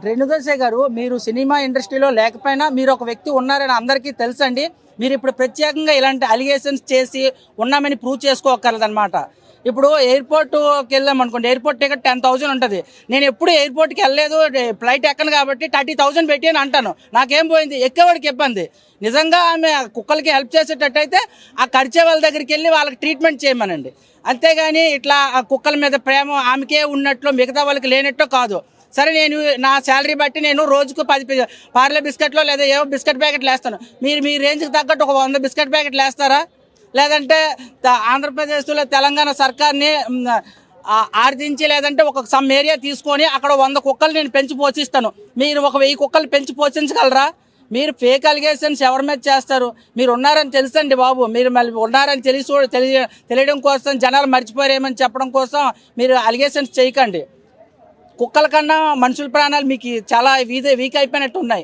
రేణుదర్శ గారు, మీరు సినిమా ఇండస్ట్రీలో లేకపోయినా మీరు ఒక వ్యక్తి ఉన్నారని అందరికీ తెలుసండి. మీరు ఇప్పుడు ప్రత్యేకంగా ఇలాంటి అలిగేషన్స్ చేసి ఉన్నామని ప్రూవ్ చేసుకోకర్లేదన్నమాట. ఇప్పుడు ఎయిర్పోర్ట్కి వెళ్ళాం అనుకోండి, ఎయిర్పోర్ట్ టికెట్ 10,000 ఉంటుంది. నేను ఎప్పుడు ఎయిర్పోర్ట్కి వెళ్ళలేదు, ఫ్లైట్ ఎక్కను కాబట్టి 30,000 పెట్టి అని అంటాను. నాకేం పోయింది, ఎక్కేవాడికి ఇబ్బంది. నిజంగా ఆమె కుక్కలకి హెల్ప్ చేసేటట్టయితే ఆ ఖర్చే వాళ్ళ దగ్గరికి వెళ్ళి వాళ్ళకి ట్రీట్మెంట్ చేయమనండి. అంతేగాని ఇట్లా ఆ కుక్కల మీద ప్రేమ ఆమెకే ఉన్నట్లు మిగతా వాళ్ళకి లేనట్టు కాదు. సరే, నేను నా శాలరీ బట్టి నేను రోజుకు 10 పార్లే బిస్కెట్లో లేదా ఏవో బిస్కెట్ ప్యాకెట్లు వేస్తాను. మీరు మీ రేంజ్కి తగ్గట్టు ఒక 100 బిస్కెట్ ప్యాకెట్లు వేస్తారా? లేదంటే ఆంధ్రప్రదేశ్లో తెలంగాణ సర్కార్ని ఆర్జించి లేదంటే ఒక సమ్ ఏరియా తీసుకొని అక్కడ 100 కుక్కలు నేను పెంచి పోషిస్తాను. మీరు ఒక 1000 కుక్కలు పెంచి పోషించగలరా? మీరు ఫేక్ అలిగేషన్స్ ఎవరి మీద చేస్తారు? మీరు ఉన్నారని తెలుసండి బాబు. మీరు మళ్ళీ ఉన్నారని తెలియడం కోసం, జనాలు మర్చిపోయారేమని చెప్పడం కోసం మీరు అలిగేషన్స్ చేయకండి. కుక్కల కన్నా మనుషుల ప్రాణాలు మీకు చాలా వీక్ అయిపోయినట్టు ఉన్నాయి.